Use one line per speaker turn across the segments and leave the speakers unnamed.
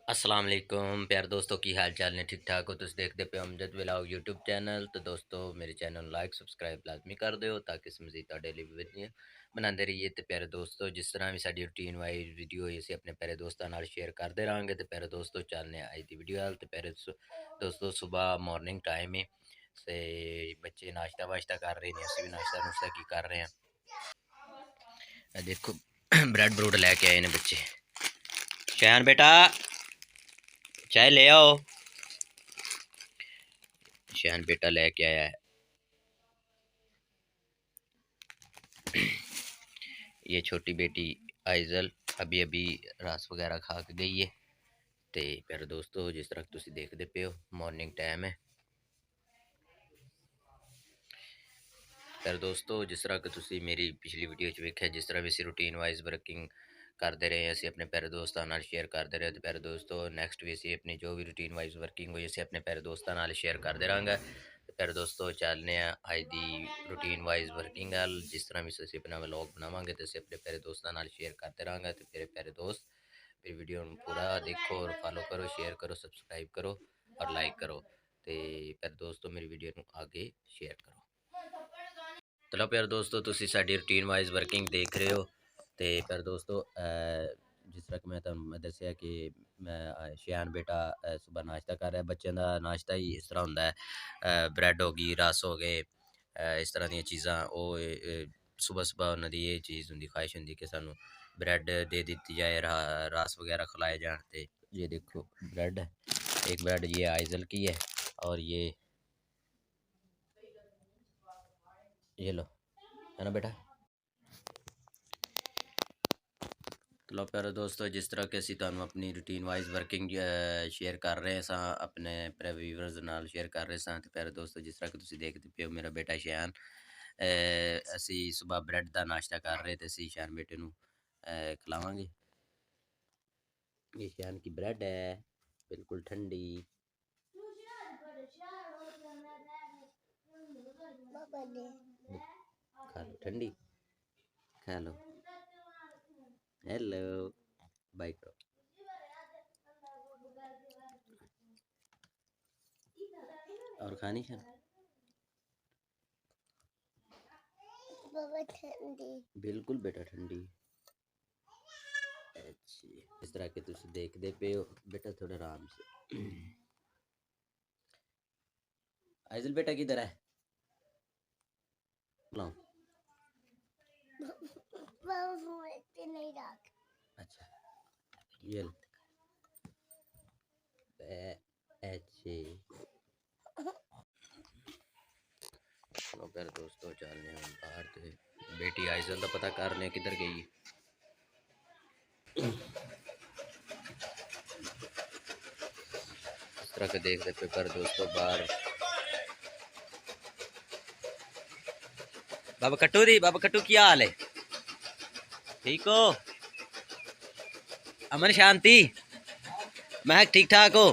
अस्सलाम वालेकुम प्यारे दोस्तों की हाल चाल ने ठीक ठाक हो। तुम देखते पे अमजद व्लॉग यूट्यूब चैनल। तो दोस्तों मेरे चैनल लाइक सब्सक्राइब लाजमी कर दो ताकि मज़ीद डेली वीडियो बनाते रहिए। तो प्यारे दोस्तों जिस तरह भी साडी रूटीन वाइज वीडियो इसे अपने प्यारे दोस्तों नाल शेयर करते रहेंगे। तो प्यारे दोस्तों चलने आई थी वीडियो हाल। तो प्यारे दोस्तों सुबह मॉर्निंग टाइम है से बच्चे नाश्ता वाश्ता कर रहे हैं, असी भी नाश्ता नुश्ता की कर रहे हैं। देखो ब्रेड ब्रूड लैके आए ने बच्चे। शयान बेटा चाय ले आओ। शयान बेटा लेके आया है। ये छोटी बेटी आइजल अभी अभी रस वगैरह खा के गई है। तो प्यारे दोस्तों जिस तरह तुम देखते पे हो मॉर्निंग टाइम है। प्यारे दोस्तों जिस तरह कि तुम मेरी पिछली वीडियो वेख्या जिस तरह भी असी रूटीन वाइज वर्किंग करते रहे असी अपने प्यारे दोस्तों नाल शेयर करते रहे। तो प्यारे दोस्तों नैक्सट भी असी अपनी जो भी रूटीन वाइज वर्किंग हुई असी अपने प्यारे दोस्तों नाल शेयर करते रहेंगे। तो प्यारे दोस्तों चलने अज की रूटीन वाइज वर्किंग गल जिस तरह भी असी अपना व्लॉग बनावांगे तो असी अपने प्यारे दोस्तों नाल शेयर करते रहेंगे। तो मेरे प्यारे दोस्त मेरी वीडियो पूरा देखो और फॉलो करो, शेयर करो, सब्सक्राइब करो और लाइक करो। तो प्यारे दोस्तों मेरी वीडियो आगे शेयर करो। चलो प्यारे दोस्तों तुसी साडी रूटीन वाइज वर्किंग देख रहे हो। तो प्यारे दोस्तों जिस तरह कि मैं दसिया कि मैं शयान बेटा सुबह नाश्ता कर रहा है। बच्चों का नाश्ता ही इस तरह होंदा है, ब्रेड हो गई, रस हो गए, इस तरह दी चीज़ां सुबह सुबह उन्होंने ये चीज़ होंगी, ख्वाहिश होंगी कि सानू ब्रेड दे दी जाए, रस वगैरह खिलाए जान। तो ये देखो ब्रेड है, एक ब्रेड ये आइजल की है और ये लो है ना बेटा। तो प्यारे दोस्तों जिस तरह के असी तुहानू अपनी रूटीन वाइज वर्किंग शेयर कर रहे सा अपने व्यूअर्स नाल शेयर कर रहे सा। तो प्यारे दोस्तों जिस तरह कि तुसी देखते पे हो मेरा बेटा शयान असी सुबह ब्रेड का नाश्ता कर रहे थे। असी शयान बेटे नू खिलावांगे। ये शयान की ब्रेड है बिल्कुल ठंडी। खा लो ठंडी, खा लो। हेलो बाय करो। और खानी है बिल्कुल बेटा ठंडी। अच्छी इस तरह के तुम देखते पे हो बेटा थोड़ा आराम से। आइजल बेटा किधर है बुलाओ। अच्छा ये अच्छे अगर दोस्तों चलने हम बाहर थे। बेटी आइजल का पता करने किधर गई। इस तरह के देखते पे पर दोस्तों बाहर बाबा कट्टू क्या हाल है, ठीक हो? अमन शांति मैं ठीक ठाक हो।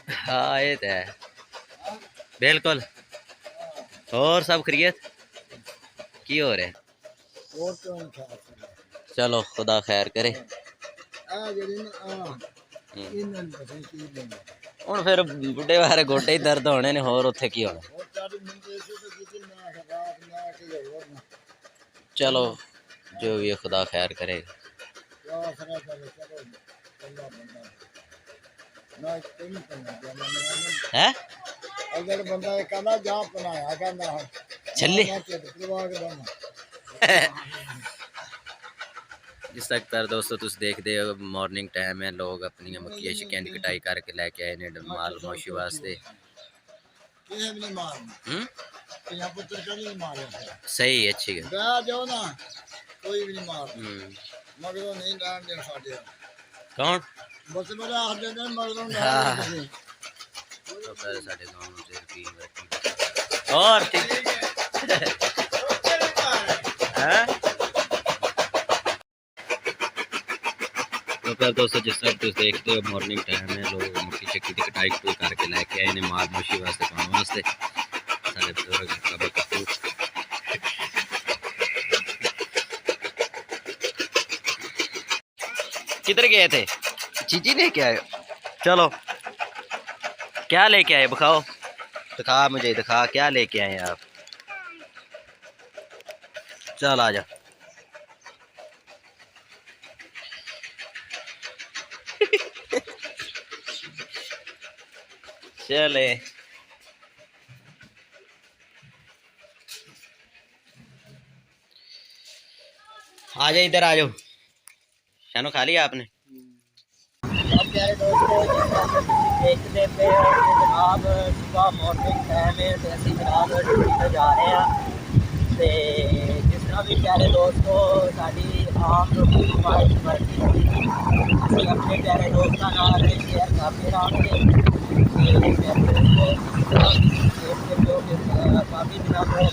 हाँ ये तो है बिल्कुल। और सब खैरियत की हो रहा है? चलो खुदा खैर करे। ਹੁਣ फिर बुढ़े बारे गोडे ही दर्द होने ने होर उत्थे की होना। चलो जो भी है खुदा खैर करे। है छल्ली जिस तक पर दोस्तों तुम देखते हो मॉर्निंग टाइम है, लोग अपनी मक्की शिक्कियां की कटाई करके लैके आए ने माल मोशी वास्ते। सही अच्छी गल कौन और तो फिर दोस्तों जिस तरह तुम देखते हो मॉर्निंग टाइम है, लोग मक्की शक्की की कटाई कटुई करके लैके आए ने माल मोशी वास्ते पाने वास्ते। सारे बुजुर्ग बाबा कट्टू किधर गए थे? चीजी लेके आए? चलो क्या लेके आए दिखाओ, दिखा मुझे, दिखा क्या लेके आए आप। चल आ जा। चले आ जाओ, इधर आ जाओ। शानो खा लिया आपने? प्यारे दोस्तों, देखते पे जनाब सुबह मॉर्निंग टाइम है तो असं जनाब ड्यूटी पर जा रहे हैं। तो जिस तरह भी प्यारे दोस्तों साड़ी आम रूटीन वर्किंग अपने प्यारे दोस्तों नाल शेयर करते रहेंगे। काफ़ी दिनों बहुत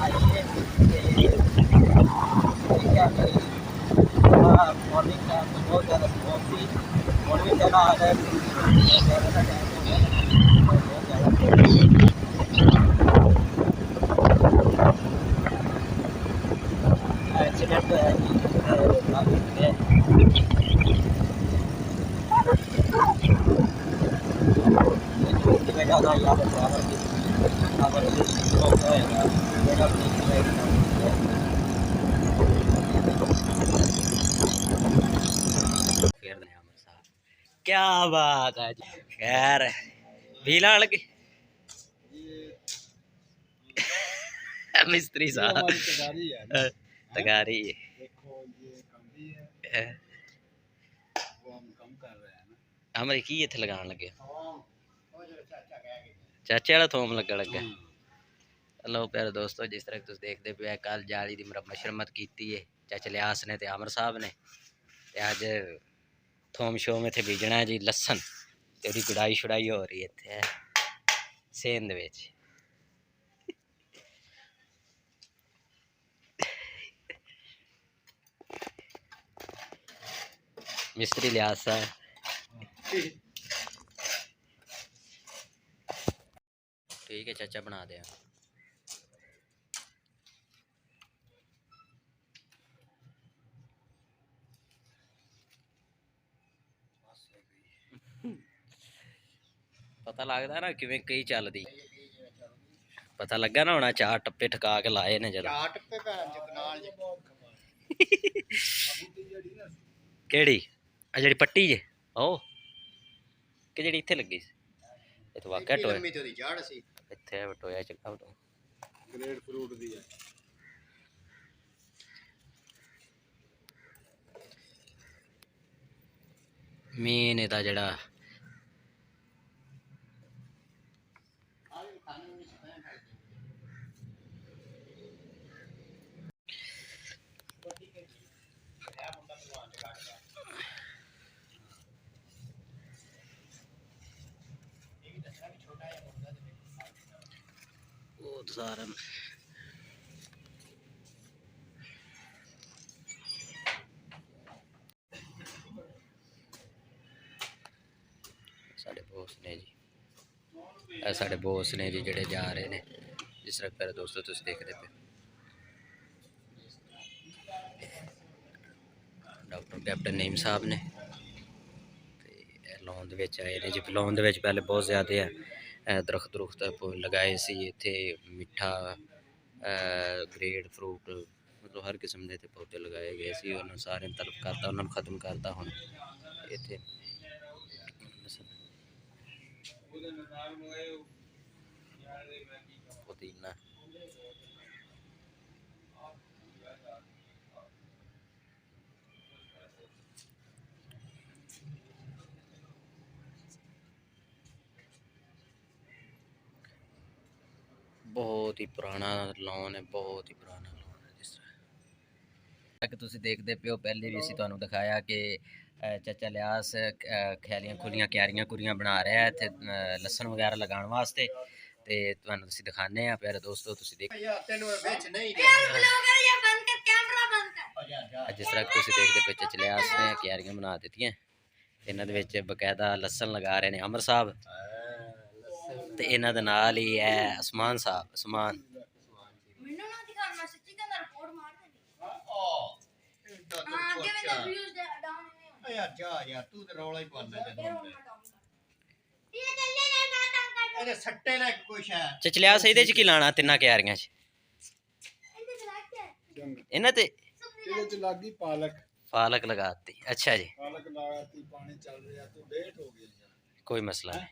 आई है क्या करें, मॉर्निंग टाइम में बहुत ज़्यादा स्मोक थी। मॉर्निंग ज़्यादा आ गए, ज़्यादा टाइम हो गया, बहुत ज़्यादा एक्सीडेंट है काफ़ी है। में ज़्यादा यहाँ पर ड्राइवर की क्या बात है जी। खैर भीला लगे मिस्त्री साहब तगारी है। हमारे की इत्थे लगान लगे चाचे वाला थोम लगा लगा। हेलो प्यारे दोस्तों, जिस तरह तुम देखते पे कल जाली की मरम्मत की है चाचा लियास ने ते आमर साहब ने। अज थोम शोम इतने बीजना है जी, लसन ते गुड़ाई शुड़ाई हो रही है इतने सेंध विच। मिस्त्री लियास है। ठीक है चाचा बना दे। पता लगता ना कि कई चलती, पता लगा ना होना चार टप्पे ठका के लाए ने जरा केड़ी जी पट्टी जे ओ कि जी इत्थे लगी इत वाकया टोया इत्थे टोया चंगा ग्रेड फ्रूट दी है। मेन एदा जड़ा सारा साढ़े बॉस ने जी, साढ़े बॉस ने जी जड़े जा रहे हैं। जिस तरह प्यारे दोस्तों तुम देखते पे डॉक्टर कैप्टन नईम साहब ने लॉन आए ने जी। लॉन पहले बहुत ज़्यादा है दरख्त दुरख्त लगाए सी इत्थे मिठा ग्रेड फ्रूट मतलब हर किस्म के पौधे लगाए गए सी। उन्होंने सारे तलब करता, उन्होंने खत्म करता हुण इत्थे पुदीना बहुत ही पुराना लॉन है, बहुत ही पुराना लॉन है। जिस तरह तुम देखते पे हो पहले भी असी तुहानू दिखाया कि चाचा लियास खैलियां खुलियां क्यारियां कुरियां बना रहा है इत्थे लसन वगैरह लगाने वास्ते। ते तुहानू असी दिखाने आ प्यारे दोस्तों, तुसी देख जिस तरह तुम देखते पे चाचा लियास ने क्यारियां बना दित्तियां। इन्हां दे विच बकायदा लसन लगा रहे हैं अमर साहब ते इन्हां दे नाल ही है उस्मान साहब। उस्मान
ਯਾਰ ਜਾ ਯਾਰ ਤੂੰ ਤੇ ਰੌਲਾ ਹੀ ਪਾਉਂਦਾ ਜਦੋਂ ਇਹਦੇ ਸੱਟੇ ਲੈ ਕੁਛ ਹੈ
ਚਚਲਿਆਸ ਇਹਦੇ ਚ ਕੀ ਲਾਣਾ ਤਿੰਨਾਂ ਕਿਆਰੀਆਂ ਚ ਇਹਨਾਂ ਤੇ
ਇਹਦੇ ਚ ਲੱਗੀ
ਪਾਲਕ ਲਗਾਤੀ। ਅੱਛਾ ਜੀ,
ਪਾਲਕ ਲਗਾਤੀ, ਪਾਣੀ ਚੱਲ ਰਿਹਾ, ਤੂੰ ਲੇਟ ਹੋ ਗਿਆ ਯਾਰ।
ਕੋਈ ਮਸਲਾ ਨਹੀਂ,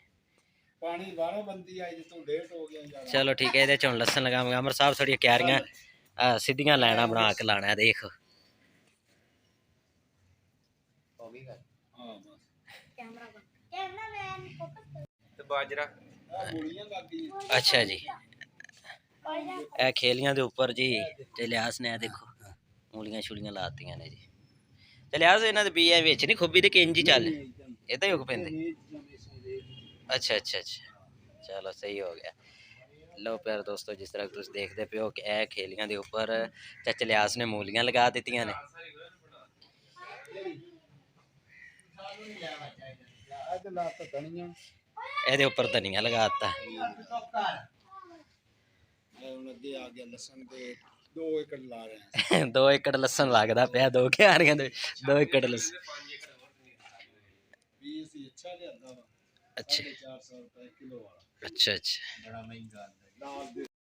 ਪਾਣੀ ਬਾਹਰੋਂ ਬੰਦੀ ਆਈ, ਤੂੰ ਲੇਟ ਹੋ ਗਿਆ ਯਾਰ।
ਚਲੋ ਠੀਕ ਹੈ। ਇਹਦੇ ਚ ਹੁਣ ਲਸਣ ਲਗਾਵਾਂਗੇ। ਅਮਰ ਸਾਹਿਬ ਥੋੜੀਆਂ ਕਿਆਰੀਆਂ ਸਿੱਧੀਆਂ ਲੈਣਾ ਬਣਾ ਕੇ ਲਾਣਾ। ਦੇਖ
ਹਾਂ ਬਸ
ਤੇ ਬਾਜਰਾ
ਆ ਗੋਲੀਆਂ ਲੱਗੀ।
ਅੱਛਾ ਜੀ, ਇਹ ਖੇਲੀਆਂ ਦੇ ਉੱਪਰ ਜੀ ਤੇ ਲਿਆਸ ਨੇ ਦੇਖੋ ਮੂਲੀਆਂ ਛੁਲੀਆਂ ਲਾਤੀਆਂ ਨੇ ਜੀ। ਤੇ ਲਿਆਸ ਇਹਨਾਂ ਦੇ ਬੀਆਂ ਵਿੱਚ ਨਹੀਂ ਖੁੱਬੀ ਤੇ ਕਿੰਜ ਹੀ ਚੱਲ ਇਹ ਤਾਂ ਹੀ ਉੱਗ ਪੈਂਦੇ। ਅੱਛਾ ਅੱਛਾ ਅੱਛਾ, ਚਲੋ ਸਹੀ ਹੋ ਗਿਆ। ਲਓ ਪਿਆਰੇ ਦੋਸਤੋ, ਜਿਸ ਤਰ੍ਹਾਂ ਤੁਸੀਂ ਦੇਖਦੇ ਪਿਓ ਕਿ ਇਹ ਖੇਲੀਆਂ ਦੇ ਉੱਪਰ ਚਾਚਾ ਲਿਆਸ ਨੇ ਮੂਲੀਆਂ ਲਗਾ ਦਿੱਤੀਆਂ ਨੇ। ਇਹਦੇ ਉੱਪਰ ਧਨੀਆ ਲਗਾਤਾ।
ਹੁਣ ਅੱਗੇ ਆ ਗਿਆ ਲਸਣ ਦੇ 2 ਏਕੜ ਲਾ ਰਹੇ ਹਾਂ।
2 ਏਕੜ ਲਸਣ ਲੱਗਦਾ ਪਿਆ, 2 ਕਿਆਰੀਆਂ ਦੇ 2 ਏਕੜ ਲਸਣ।
ਵੀ ਅਸੀਂ ਅੱਛਾ ਲਿਆਂਦਾ ਵਾ,
ਅੱਛਾ
450 ਰੁਪਏ ਕਿਲੋ ਵਾਲਾ।
ਅੱਛਾ ਅੱਛਾ,
ਬੜਾ ਮਹਿੰਗਾ
ਨਾਲ ਦੇ